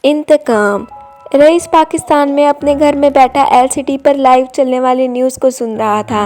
इंतकाम। Rice Pakistan में अपने घर में बैठा एलसीडी पर लाइव चलने वाली न्यूज़ को सुन रहा था।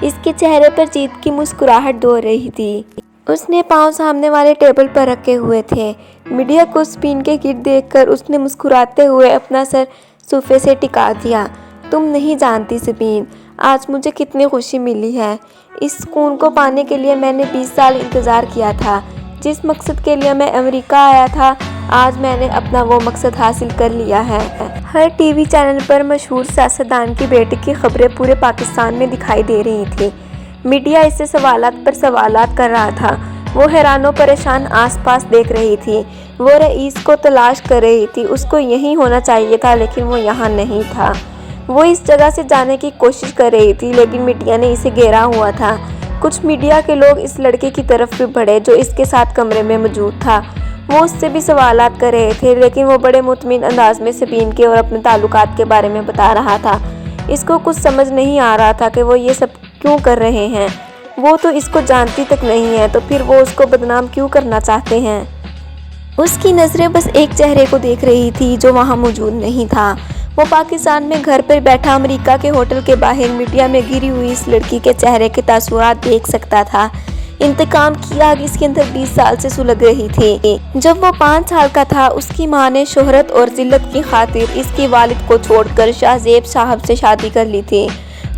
इसके चेहरे पर जीत की मुस्कुराहट दौड़ रही थी। उसने पांव सामने वाले टेबल पर रखे हुए थे। मीडिया को स्क्रीन के गिर्द देखकर उसने मुस्कुराते हुए अपना सर सोफे से टिका दिया। तुम नहीं जानती सबीन, आज मुझे कितनी खुशी मिली है। इस सुकून को पाने के लिए मैंने 20 साल इंतज़ार किया था। जिस मकसद के लिए मैं अमेरिका आया था, आज मैंने अपना वो मकसद हासिल कर लिया है। हर टीवी चैनल पर मशहूर सियासतदान की बेटी की खबरें पूरे पाकिस्तान में दिखाई दे रही थी। मीडिया इससे सवालात पर सवालात कर रहा था। वो हैरानो परेशान आसपास देख रही थी। वो रईस को तलाश कर रही थी। उसको यहीं होना चाहिए था, लेकिन वो यहाँ नहीं था। वो इस जगह से जाने की कोशिश कर रही थी, लेकिन मीडिया ने इसे घेरा हुआ था। कुछ मीडिया के लोग इस लड़के की तरफ भी बढ़े जो इसके साथ कमरे में मौजूद था। वो उससे भी सवालात कर रहे थे, लेकिन वो बड़े मुतमिन अंदाज में सबीन के और अपने ताल्लुकात के बारे में बता रहा था। इसको कुछ समझ नहीं आ रहा था कि वो ये सब क्यों कर रहे हैं। वो तो इसको जानती तक नहीं है, तो फिर वो उसको बदनाम क्यों करना चाहते हैं। उसकी नज़रें बस एक चेहरे को देख रही थी जो वहाँ मौजूद नहीं था। वो पाकिस्तान में घर पर बैठा अमेरिका के होटल के बाहर मीडिया में गिरी हुई इस लड़की के चेहरे के तासुरात देख सकता था। इंतकाम की आग इसके अंदर 20 साल से सुलग रही थी। जब वो 5 साल का था, उसकी माँ ने शोहरत और जिल्लत की खातिर इसके वालिद को छोड़कर शाहजेब साहब से शादी कर ली थी।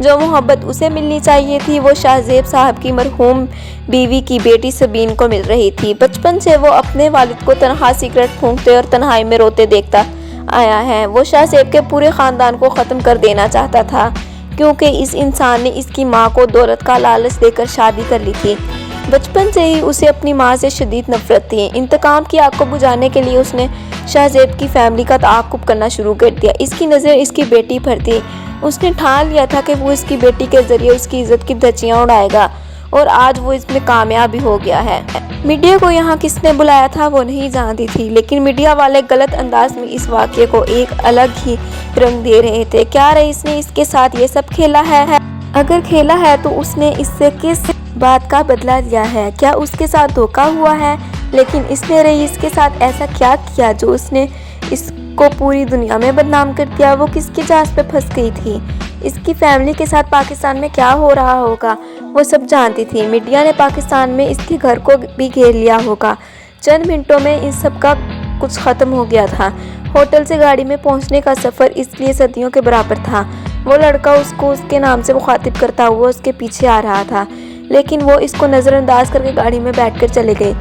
जो मोहब्बत उसे मिलनी चाहिए थी, वो शाहजेब साहब की मरहूम बीवी की बेटी सबीन को मिल रही थी। बचपन से वो अपने वालिद को तनहा सिगरेट फूंकते और तन्हाई में रोते देखता आया है। वो शाहजेब के पूरे ख़ानदान को ख़त्म कर देना चाहता था, क्योंकि इस इंसान ने इसकी माँ को दौलत का लालच देकर शादी कर ली थी। बचपन से ही उसे अपनी माँ से शदीद नफरत थी। इंतकाम की आग को बुझाने के लिए उसने शाहजेब की फैमिली का ताक़ुब करना शुरू कर दिया। इसकी नज़र इसकी बेटी पर थी। उसने ठान लिया था कि वो इसकी बेटी के ज़रिए उसकी इज़्ज़त की धज्जियाँ उड़ाएगा, और आज वो इसमें कामयाब भी हो गया है। मीडिया को यहाँ किसने बुलाया था वो नहीं जानती थी, लेकिन मीडिया वाले गलत अंदाज में इस वाक़े को एक अलग ही रंग दे रहे थे। क्या रईस ने इसके साथ ये सब खेला है? अगर खेला है तो उसने इससे किस बात का बदला लिया है? क्या उसके साथ धोखा हुआ है? लेकिन इसने रईस के साथ ऐसा क्या किया जो उसने इसको पूरी दुनिया में बदनाम कर दिया? वो किसकी जांच पे फंस गई थी? इसकी फैमिली के साथ पाकिस्तान में क्या हो रहा होगा वो सब जानती थी। मीडिया ने पाकिस्तान में इसके घर को भी घेर लिया होगा। चंद मिनटों में इन सब का कुछ ख़त्म हो गया था। होटल से गाड़ी में पहुंचने का सफ़र इसलिए सदियों के बराबर था। वो लड़का उसको उसके नाम से मुखातिब करता हुआ उसके पीछे आ रहा था, लेकिन वो इसको नज़रअंदाज करके गाड़ी में बैठकर चले गए।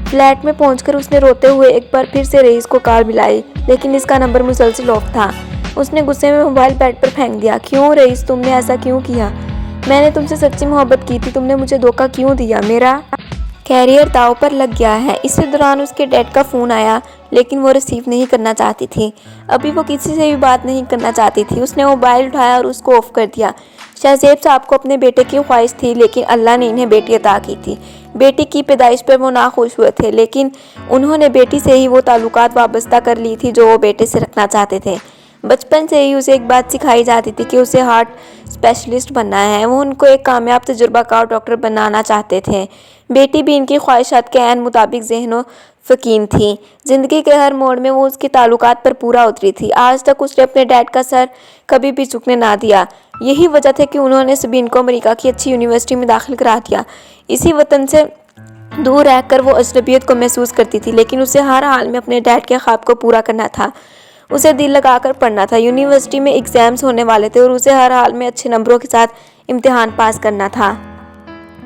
फ्लैट में पहुंचकर उसने रोते हुए एक बार फिर से रईस को कॉल मिलाई, लेकिन इसका नंबर मुसलसल ऑफ था। उसने गुस्से में मोबाइल बेड पर फेंक दिया। क्यों रईस, तुमने ऐसा क्यों किया? मैंने तुमसे सच्ची मोहब्बत की थी, तुमने मुझे धोखा क्यों दिया? मेरा कैरियर दांव पर लग गया है। इसी दौरान उसके डैड का फ़ोन आया, लेकिन वो रिसीव नहीं करना चाहती थी। अभी वो किसी से भी बात नहीं करना चाहती थी। उसने मोबाइल उठाया और उसको ऑफ कर दिया। शाहजेब साहब को अपने बेटे की ख्वाहिश थी, लेकिन अल्लाह ने इन्हें बेटी अता की थी। बेटी की पैदाइश पर वो नाखुश हुए थे, लेकिन उन्होंने बेटी से ही वो ताल्लुकात वाबस्ता कर ली थी जो वो बेटे से रखना चाहते थे। बचपन से ही उसे एक बात सिखाई जाती थी कि उसे हार्ट स्पेशलिस्ट बनना है। वो उनको एक कामयाब तजुर्बाकार डॉक्टर बनाना चाहते थे। बेटी भी इनकी ख्वाहिशात के ऐन मुताबिक ज़हनो फ़कीन थी। ज़िंदगी के हर मोड़ में वो उसकी ताल्लुकात पर पूरा उतरी थी। आज तक उसने अपने डैड का सर कभी भी झुकने ना दिया। यही वजह थी कि उन्होंने सबीन को अमेरिका की अच्छी यूनिवर्सिटी में दाखिल करा दिया। इसी वतन से दूर रहकर वो अजनबियत को महसूस करती थी, लेकिन उसे हर हाल में अपने डैड के ख्वाब को पूरा करना था। उसे दिल लगाकर पढ़ना था। यूनिवर्सिटी में एग्ज़ाम्स होने वाले थे और उसे हर हाल में अच्छे नंबरों के साथ इम्तिहान पास करना था।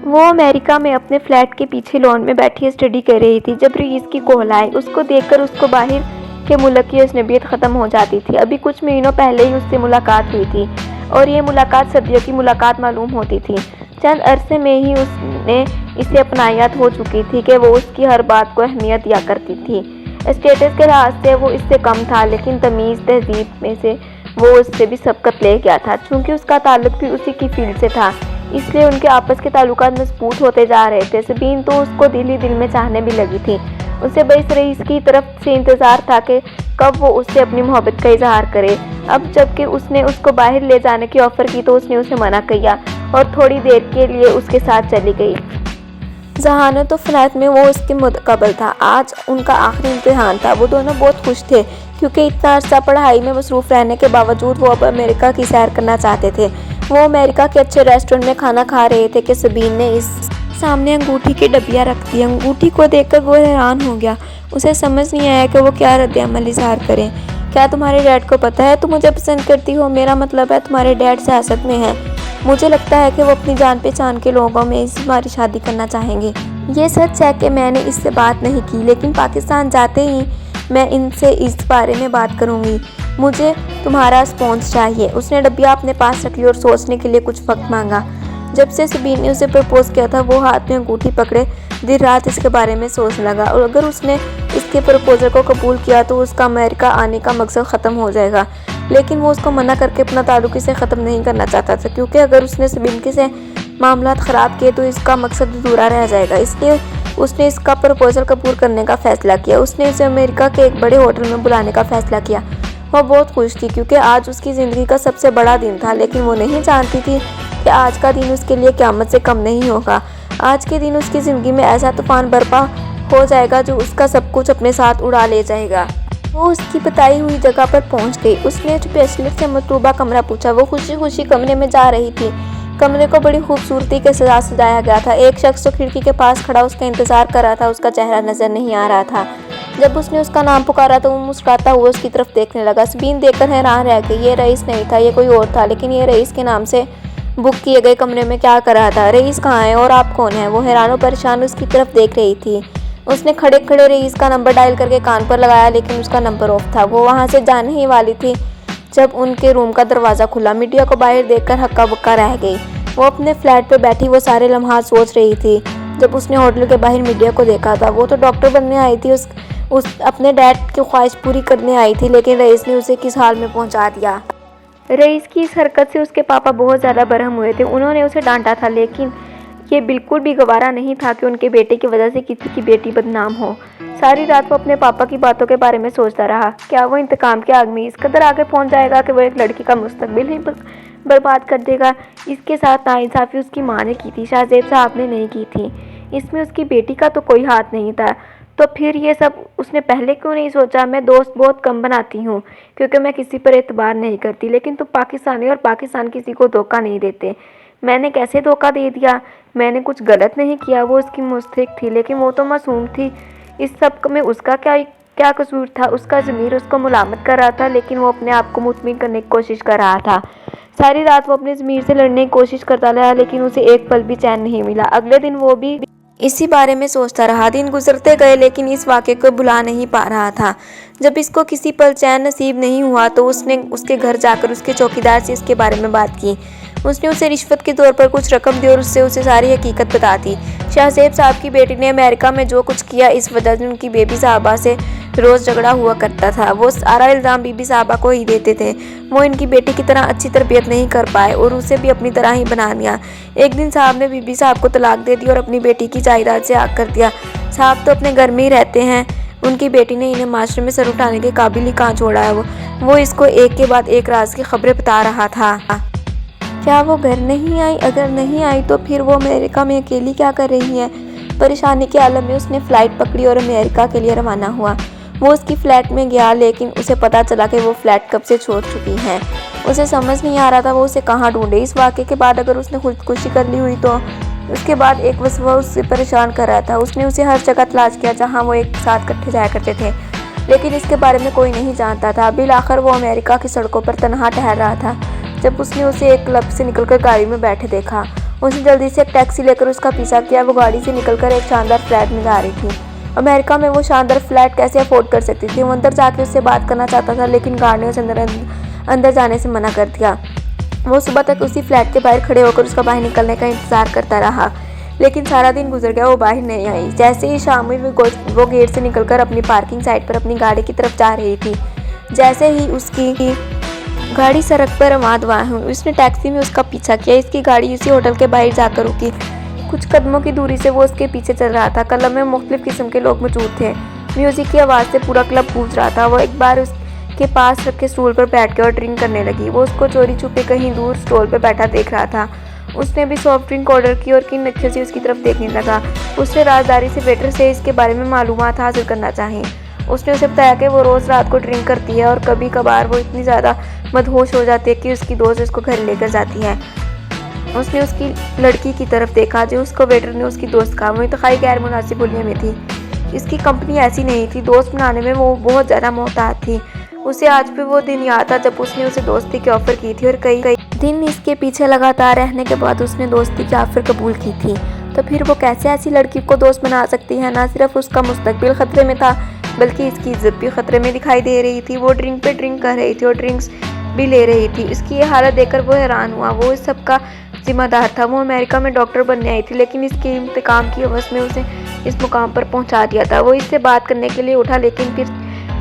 वो अमेरिका में अपने फ्लैट के पीछे लॉन में बैठी स्टडी कर रही थी जब रईस की कॉल आई। उसको देखकर उसको बाहर के मुल्क की अजनबियत ख़त्म हो जाती थी। अभी कुछ महीनों पहले ही उससे मुलाकात हुई थी, और ये मुलाकात सदियों की मुलाकात मालूम होती थी। चंद अरसे में ही उसने इसे अपनायात हो चुकी थी कि वो उसकी हर बात को अहमियत दिया करती थी। स्टेटस के लिहाज से वो इससे कम था, लेकिन तमीज़ तहजीब में से वो उससे भी सबकत ले गया था। चूँकि उसका ताल्लुक भी उसी की फील्ड से था, इसलिए उनके आपस के ताल्लुकात मजबूत होते जा रहे थे। सबीन तो उसको दिल ही दिल में चाहने भी लगी थी। उसे बस रईस की तरफ से इंतज़ार था कि कब वो उससे अपनी मोहब्बत का इजहार करे। अब जबकि उसने उसको बाहर ले जाने की ऑफ़र की तो उसने उसे मना किया और थोड़ी देर के लिए उसके साथ चली गई। जहानत और फ्लैट में वो उसके मुतकबल था। आज उनका आखिरी इम्तिहान था। वो दोनों बहुत खुश थे क्योंकि इतना अर्सा पढ़ाई में मसरूफ़ रहने के बावजूद वो अब अमेरिका की सैर करना चाहते थे। वो अमेरिका के अच्छे रेस्टोरेंट में खाना खा रहे थे कि सबीन ने इस सामने अंगूठी की डब्बियाँ रख दी। अंगूठी को देखकर वो हैरान हो गया। उसे समझ नहीं आया कि वो क्या रद्द-ए-अमल इज़हार करें। क्या तुम्हारे डैड को पता है तुम मुझे पसंद करती हो? मेरा मतलब है तुम्हारे डैड सियासत में हैं। मुझे लगता है कि वो अपनी जान पहचान के लोगों में हमारी शादी करना चाहेंगे। ये सच है कि मैंने इससे बात नहीं की, लेकिन पाकिस्तान जाते ही मैं इनसे इस बारे में बात करूँगी। मुझे तुम्हारा रिस्पॉन्स चाहिए। उसने डब्बियाँ अपने पास रखी और सोचने के लिए कुछ वक्त मांगा। जब से सबीन ने उसे प्रपोज किया था वो हाथ में अंगूठी पकड़े दिन रात इसके बारे में सोचने लगा, और अगर उसने इसके प्रपोजल को कबूल किया तो उसका अमेरिका आने का मकसद ख़त्म हो जाएगा। लेकिन वो उसको मना करके अपना ताल्लुक इसे ख़त्म नहीं करना चाहता था, क्योंकि अगर उसने सबीन के से मामला ख़राब किए तो इसका मकसद अधूरा रह जाएगा। इसलिए उसने इसका प्रपोजल कबूल करने का फ़ैसला किया। उसने उसे अमेरिका के एक बड़े होटल में बुलाने का फ़ैसला किया। वह बहुत खुश थी क्योंकि आज उसकी ज़िंदगी का सबसे बड़ा दिन था, लेकिन वो नहीं जानती थी कि आज का दिन उसके लिए क़यामत से कम नहीं होगा। आज के दिन उसकी ज़िंदगी में ऐसा तूफ़ान बर्पा हो जाएगा जो उसका सब कुछ अपने साथ उड़ा ले जाएगा। वो उसकी बताई हुई जगह पर पहुंच गई। उसने स्पेशलिस्ट से मतलूबा कमरा पूछा। वो खुशी खुशी कमरे में जा रही थी। कमरे को बड़ी खूबसूरती के साथ सजाया गया था। एक शख्स जो खिड़की के पास खड़ा उसका इंतज़ार कर रहा था, उसका चेहरा नज़र नहीं आ रहा था। जब उसने उसका नाम पुकारा तो वो मुस्कुराता हुआ उसकी तरफ देखने लगा। सबीन देखकर हैरान रह गई। ये रईस नहीं था, ये कोई और था, लेकिन ये रईस के नाम से बुक किए गए कमरे में क्या कर रहा था? रईस कहाँ है और आप कौन हैं? वो हैरान और परेशान उसकी तरफ देख रही थी। उसने खड़े खड़े रईस का नंबर डायल करके कान पर लगाया, लेकिन उसका नंबर ऑफ था। वो वहाँ से जाने ही वाली थी जब उनके रूम का दरवाज़ा खुला। मीडिया को बाहर देखकर हक्का बक्का रह गई। वो अपने फ्लैट पर बैठी वो सारे लम्हात सोच रही थी जब उसने होटल के बाहर मीडिया को देखा था। वो तो डॉक्टर बनने आई थी, उस अपने डैड की ख्वाहिश पूरी करने आई थी, लेकिन रईस ने उसे किस हाल में पहुँचा दिया। रईस की इस हरकत से उसके पापा बहुत ज़्यादा बरहम हुए थे। उन्होंने उसे डांटा था, लेकिन ये बिल्कुल भी गवारा नहीं था कि उनके बेटे की वजह से किसी की बेटी बदनाम हो। सारी रात वो अपने पापा की बातों के बारे में सोचता रहा। क्या वो इंतकाम की आग में इस कदर आगे पहुंच जाएगा कि वो एक लड़की का मुस्तकबिल ही बर्बाद कर देगा? इसके साथ नाइंसाफ़ी उसकी माँ ने की थी, शाहज़ेब साहब ने नहीं की थी। इसमें उसकी बेटी का तो कोई हाथ नहीं था। तो फिर ये सब उसने पहले क्यों नहीं सोचा? मैं दोस्त बहुत कम बनाती हूँ क्योंकि मैं किसी पर एतबार नहीं करती, लेकिन तुम पाकिस्तानी और पाकिस्तान किसी को धोखा नहीं देते। मैंने कैसे धोखा दे दिया? मैंने कुछ गलत नहीं किया। वो उसकी मुस्तहिक थी, लेकिन वो तो मासूम थी। इस सब में उसका क्या कसूर था? उसका ज़मीर उसको मुलामत कर रहा था, लेकिन वो अपने आप को मुतमिन करने की कोशिश कर रहा था। सारी रात वो अपने ज़मीर से लड़ने की कोशिश करता रहा, लेकिन उसे एक पल भी चैन नहीं मिला। अगले दिन वो भी इसी बारे में सोचता रहा। दिन गुजरते गए, लेकिन इस वाक़े को भुला नहीं पा रहा था। जब इसको किसी पल चैन नसीब नहीं हुआ तो उसने उसके घर जाकर उसके चौकीदार से इसके बारे में बात की। उसने उसे रिश्वत के तौर पर कुछ रकम दी और उसे सारी हकीकत बता दी। शाहज़ेब साहब की बेटी ने अमेरिका में जो कुछ किया, इस वजह से उनकी बेबी साहबा से रोज़ झगड़ा हुआ करता था। वो सारा इल्ज़ाम बीबी साहबा को ही देते थे। वो इनकी बेटी की तरह अच्छी तरबियत नहीं कर पाए और उसे भी अपनी तरह ही बना दिया। एक दिन साहब ने बीबी साहब को तलाक दे दी और अपनी बेटी की जायदाद से आग कर दिया। साहब तो अपने घर में ही रहते हैं। उनकी बेटी ने इन्हें माशरे में सर उठाने के काबिल ही कहाँ छोड़ा है। वो इसको एक के बाद एक राज की खबरें बता रहा था। क्या वो घर नहीं आई? अगर नहीं आई तो फिर वो अमेरिका में अकेली क्या कर रही है? परेशानी के आलम में उसने फ़्लाइट पकड़ी और अमेरिका के लिए रवाना हुआ। वो उसकी फ़्लैट में गया, लेकिन उसे पता चला कि वो फ़्लैट कब से छोड़ चुकी हैं। उसे समझ नहीं आ रहा था वो उसे कहाँ ढूंढे। इस वाक़े के बाद अगर उसने खुदकुशी कर ली हुई तो उसके बाद एक वसवा उससे परेशान कर रहा था। उसने उसे हर जगह तलाश किया जहाँ वो एक साथ इकट्ठे जाया करते थे, लेकिन इसके बारे में कोई नहीं जानता था। बिल आखिर वो अमेरिका की सड़कों पर तनहा ठहर रहा था जब उसने उसे एक क्लब से निकलकर गाड़ी में बैठे देखा। उसने जल्दी से एक टैक्सी लेकर उसका पीछा किया। वो गाड़ी से निकलकर एक शानदार फ्लैट में जा रही थी। अमेरिका में वो शानदार फ्लैट कैसे अफोर्ड कर सकती थी? वो अंदर जाके उससे बात करना चाहता था, लेकिन गार्ड ने उसे अंदर जाने से मना कर दिया। वो सुबह तक उसी फ्लैट के बाहर खड़े होकर उसका बाहर निकलने का इंतज़ार करता रहा, लेकिन सारा दिन गुजर गया, वो बाहर नहीं आई। जैसे ही शाम हुई वो गेट से निकलकर अपनी पार्किंग साइट पर अपनी गाड़ी की तरफ जा रही थी। जैसे ही उसकी गाड़ी सड़क पर रवां हुई, उसने टैक्सी में उसका पीछा किया। इसकी गाड़ी उसी होटल के बाहर जाकर रुकी। कुछ कदमों की दूरी से वो उसके पीछे चल रहा था। क्लब में मुख्तलिफ किस्म के लोग मौजूद थे। म्यूज़िक की आवाज़ से पूरा क्लब गूंज रहा था। वो एक बार उसके पास रखे स्टूल पर बैठ के और ड्रिंक करने लगी। वो उसको चोरी छुपे कहीं दूर स्टॉल पर बैठा देख रहा था। उसने भी सॉफ्ट ड्रिंक ऑर्डर की और किन नक्शे से उसकी तरफ देखने लगा। उसने राजदारी से वेटर से इसके बारे में मालूमात हासिल करना चाहिए। اس نے اسے بتایا کہ وہ روز رات کو ڈرنک کرتی ہے اور کبھی کبھار وہ اتنی زیادہ مدہوش ہو جاتی ہے کہ اس کی دوست اس کو گھر لے کر جاتی ہے۔ اس نے اس کی لڑکی کی طرف دیکھا جو اس کو ویٹر نے اس کی دوست کہا۔ وہ انتہائی غیر مناسب بولیوں میں تھی۔ اس کی کمپنی ایسی نہیں تھی، دوست بنانے میں وہ بہت زیادہ محتاط تھی۔ اسے آج بھی وہ دن یاد تھا جب اس نے اسے دوستی کی آفر کی تھی اور کئی دن اس کے پیچھے لگاتار رہنے کے بعد اس نے دوستی کی آفر قبول کی تھی۔ تو پھر وہ کیسے ایسی لڑکی کو دوست بنا سکتی ہے؟ نہ صرف اس کا مستقبل خطرے میں تھا بلکہ اس کی عزت بھی خطرے میں دکھائی دے رہی تھی۔ وہ ڈرنک پہ ڈرنک کر رہی تھی اور ڈرنکس بھی لے رہی تھی۔ اس کی یہ حالت دیکھ کر وہ حیران ہوا۔ وہ اس سب کا ذمہ دار تھا۔ وہ امریکہ میں ڈاکٹر بننے آئی تھی لیکن اس کے انتقام کی ہوس میں اسے اس مقام پر پہنچا دیا تھا۔ وہ اس سے بات کرنے کے لیے اٹھا لیکن پھر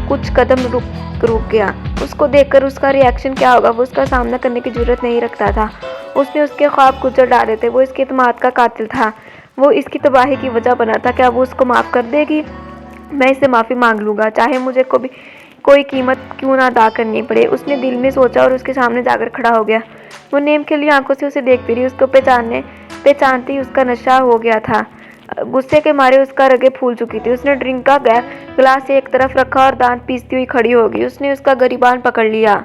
کچھ قدم رک گیا۔ اس کو دیکھ کر اس کا ری ایکشن کیا ہوگا؟ وہ اس کا سامنا کرنے کی جرات نہیں رکھتا تھا۔ اس نے اس کے خواب کچل ڈالے تھے۔ وہ اس کے اعتماد کا قاتل تھا۔ وہ اس کی تباہی کی وجہ بنا تھا۔ کیا وہ اس کو معاف کر دے گی؟ میں اس سے معافی مانگ لوں گا چاہے مجھے کوئی قیمت کیوں نہ ادا کرنی پڑے، اس نے دل میں سوچا اور اس کے سامنے جا کر کھڑا ہو گیا۔ وہ نیم کھلی آنکھوں سے اسے دیکھتی رہی۔ اس کو پہچانتی اس کا نشہ ہو گیا تھا۔ غصے کے مارے اس کا رگیں پھول چکی تھی۔ اس نے ڈرنک کا گلاس ایک طرف رکھا اور دانت پیستی ہوئی کھڑی ہو گئی۔ اس نے اس کا گریبان پکڑ لیا۔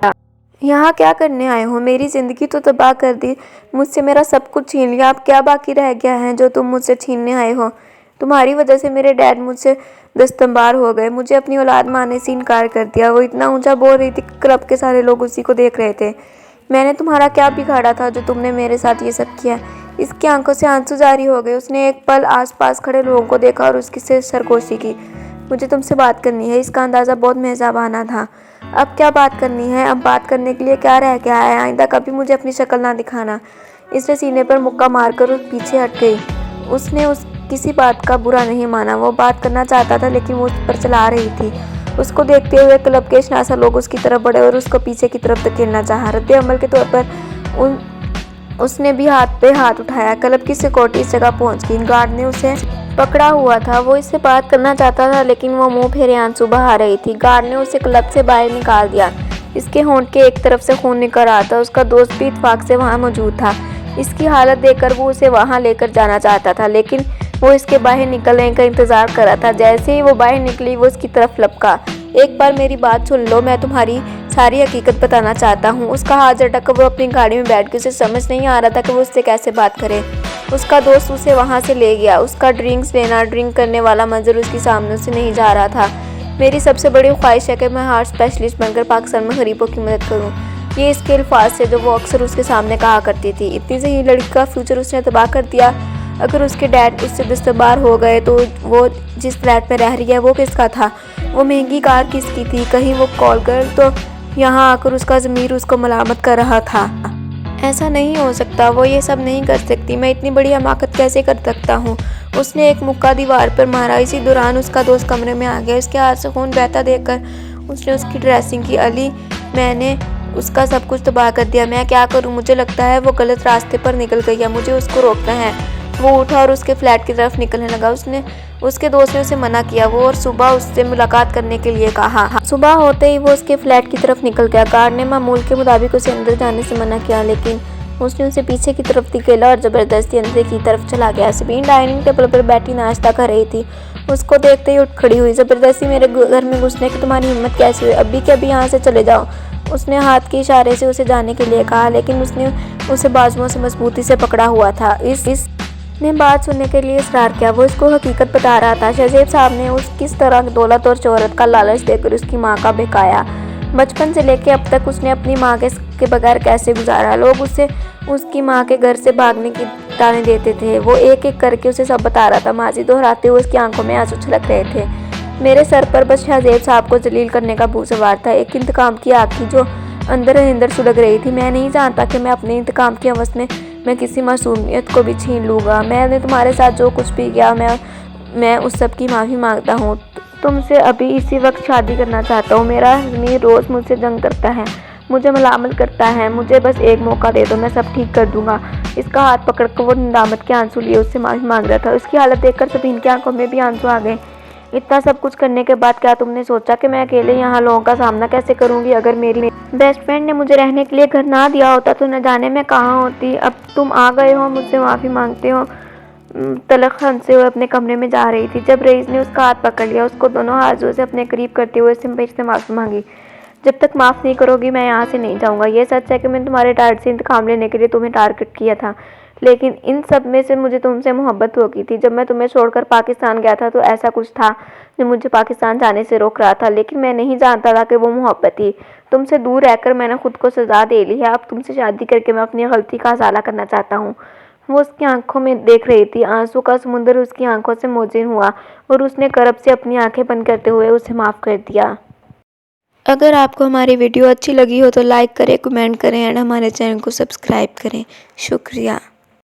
یہاں کیا کرنے آئے ہو؟ میری زندگی تو تباہ کر دی، مجھ سے میرا سب کچھ چھین لیا، اب کیا باقی رہ گیا ہے جو تم مجھ سے چھیننے آئے ہو؟ تمہاری وجہ سے میرے ڈیڈ مجھ سے دستبردار ہو گئے، مجھے اپنی اولاد ماننے سے انکار کر دیا۔ وہ اتنا اونچا بول رہی تھی کہ کلب کے سارے لوگ اسی کو دیکھ رہے تھے۔ میں نے تمہارا کیا بگاڑا تھا جو تم نے میرے ساتھ یہ سب کیا؟ اس کی آنکھوں سے آنسو جاری ہو گئے۔ اس نے ایک پل آس پاس کھڑے لوگوں کو دیکھا اور اس سے سرگوشی کی۔ مجھے تم سے بات کرنی ہے۔ اس کا اندازہ بہت مہذبانہ تھا۔ اب کیا بات کرنی ہے؟ اب بات کرنے کے لیے کیا رہ گیا ہے؟ آئندہ کبھی مجھے اپنی شکل نہ دکھانا۔ اس نے سینے پر مکہ مار کر پیچھے ہٹ گئی۔ اس نے کسی بات کا برا نہیں مانا۔ وہ بات کرنا چاہتا تھا لیکن وہ اس پر چلا رہی تھی۔ اس کو دیکھتے ہوئے کلب کے شناسا لوگ اس کی طرف بڑھے اور اس کو پیچھے کی طرف دھکیلنا چاہا۔ رد عمل کے طور پر اس نے بھی ہاتھ پہ ہاتھ اٹھایا۔ کلب کی سیکورٹی اس جگہ پہنچ گئی۔ گارڈ نے اسے پکڑا ہوا تھا۔ وہ اس سے بات کرنا چاہتا تھا لیکن وہ منہ پھیرے آنسو بہا رہی تھی۔ گارڈ نے اسے کلب سے باہر نکال دیا۔ اس کے ہونٹ کے ایک طرف سے خون نکل رہا تھا۔ اس کا دوست بھی اتفاق سے وہاں موجود تھا۔ اس کی حالت دیکھ کر وہ اسے وہاں لے کر جانا چاہتا تھا لیکن وہ اس کے باہر نکلنے کا انتظار کر رہا تھا۔ جیسے ہی وہ باہر نکلی وہ اس کی طرف لپکا۔ ایک بار میری بات سن لو، میں تمہاری ساری حقیقت بتانا چاہتا ہوں۔ اس کا ہاتھ جھٹک کر وہ اپنی گاڑی میں بیٹھ گئی۔ اسے سمجھ نہیں آ رہا تھا کہ وہ اس سے کیسے بات کرے۔ اس کا دوست اسے وہاں سے لے گیا۔ اس کا ڈرنکس لینا، ڈرنک کرنے والا منظر اس کے سامنے سے نہیں جا رہا تھا۔ میری سب سے بڑی خواہش ہے کہ میں ہارٹ اسپیشلسٹ بن کر پاکستان میں غریبوں کی مدد کروں۔ یہ اس کے الفاظ تھے جو وہ اکثر اس کے سامنے کہا کرتی تھی۔ اتنی ذہین لڑکی کا فیوچر اس نے تباہ کر دیا۔ اگر اس کے ڈیڈ اس سے دستبردار ہو گئے تو وہ جس فلیٹ میں رہ رہی ہے وہ کس کا تھا؟ وہ مہنگی کار کس کی تھی؟ کہیں وہ کال گرل تو یہاں آ کر اس کا ضمیر اس کو ملامت کر رہا تھا۔ ایسا نہیں ہو سکتا، وہ یہ سب نہیں کر سکتی، میں اتنی بڑی حماقت کیسے کر سکتا ہوں؟ اس نے ایک مکہ دیوار پر مارا۔ اسی دوران اس کا دوست کمرے میں آ گیا۔ اس کے ہاتھ سے خون بہتا دیکھ کر اس نے اس کی ڈریسنگ کی۔ علی، میں نے اس کا سب کچھ تباہ کر دیا، میں کیا کروں؟ مجھے لگتا ہے وہ غلط راستے پر نکل گئی ہے، مجھے اس کو روکنا ہے۔ وہ اٹھا اور اس کے فلیٹ کی طرف نکلنے لگا۔ اس کے دوست نے اسے منع کیا۔ وہ اور صبح اس سے ملاقات کرنے کے لیے کہا۔ صبح ہوتے ہی وہ اس کے فلیٹ کی طرف نکل گیا۔ گارڈ نے معمول کے مطابق اسے اندر جانے سے منع کیا لیکن اس نے اسے پیچھے کی طرف دھکیلا اور زبردستی اندر کی طرف چلا گیا۔ سبین ڈائننگ ٹیبل پر بیٹھی ناشتہ کر رہی تھی۔ اس کو دیکھتے ہی اٹھ کھڑی ہوئی۔ زبردستی میرے گھر میں گھسنے کی تمہاری ہمت کیسی ہوئی؟ ابھی کے ابھی یہاں سے چلے جاؤ۔ اس نے ہاتھ کے اشارے سے اسے جانے کے لیے کہا لیکن اس نے اسے بازوؤں سے مضبوطی سے پکڑا ہوا تھا۔ اس نے بات سننے کے لیے اصرار کیا۔ وہ اس کو حقیقت بتا رہا تھا۔ شہزیب صاحب نے کس طرح دولت اور شہرت کا لالچ دے کر اس کی ماں کا بہکایا۔ بچپن سے لے کے اب تک اس نے اپنی ماں کے بغیر کیسے گزارا۔ لوگ اسے اس کی ماں کے گھر سے بھاگنے کی تانے دیتے تھے۔ وہ ایک ایک کر کے اسے سب بتا رہا تھا۔ ماضی دہراتے ہوئے اس کی آنکھوں میں آنسو چھلک رہے تھے۔ میرے سر پر بس شہزیب صاحب کو ذلیل کرنے کا بھوت سوار تھا۔ ایک انتقام کی آگ تھی جو اندر اندر سلگ رہی تھی۔ میں نہیں جانتا کہ میں اپنے انتقام کی ہوس میں کسی معصومیت کو بھی چھین لوں گا۔ میں نے تمہارے ساتھ جو کچھ بھی کیا میں اس سب کی معافی مانگتا ہوں۔ تم سے ابھی اسی وقت شادی کرنا چاہتا ہوں۔ میرا ضمیر روز مجھ سے جنگ کرتا ہے، مجھے ملامت کرتا ہے۔ مجھے بس ایک موقع دے دو، میں سب ٹھیک کر دوں گا۔ اس کا ہاتھ پکڑ کر وہ ندامت کے آنسو لیے اس سے معافی مانگ رہا تھا۔ اس کی حالت دیکھ کر سبین کی آنکھوں میں بھی آنسو آ گئے۔ اتنا سب کچھ کرنے کے بعد کیا تم نے سوچا کہ میں اکیلے یہاں لوگوں کا سامنا کیسے کروں گی؟ اگر میری بیسٹ فرینڈ نے مجھے رہنے کے لیے گھر نہ دیا ہوتا تو نہ جانے میں کہاں ہوتی۔ اب تم آ گئے ہو، مجھ سے معافی مانگتے ہو، तलख हंसते हुए अपने कमरे में जा रही थी जब रईस ने उसका हाथ पकड़ लिया, उसको दोनों हाथों से अपने करीब करते हुए उससे माफ़ी मांगी। जब तक माफ़ नहीं करोगी मैं यहाँ से नहीं जाऊँगा। ये सच है कि मैंने तुम्हारे डैड से इंतकाम लेने के लिए तुम्हें टारगेट किया था, लेकिन इन सब में से मुझे तुमसे मोहब्बत हो गई थी। जब मैं तुम्हें छोड़कर पाकिस्तान गया था तो ऐसा कुछ था जो मुझे पाकिस्तान जाने से रोक रहा था, लेकिन मैं नहीं जानता था कि वो मोहब्बत थी। तुमसे दूर रहकर मैंने खुद को सजा दे ली है। अब तुमसे शादी करके मैं अपनी गलती का इजाला करना चाहता हूँ। वो उसकी आंखों में देख रही थी। आंसू का समुंदर उसकी आंखों से मोजिन हुआ और उसने करब से अपनी आंखें बंद करते हुए उसे माफ़ कर दिया। अगर आपको हमारी वीडियो अच्छी लगी हो तो लाइक करें, कमेंट करें एंड हमारे चैनल को सब्सक्राइब करें। शुक्रिया।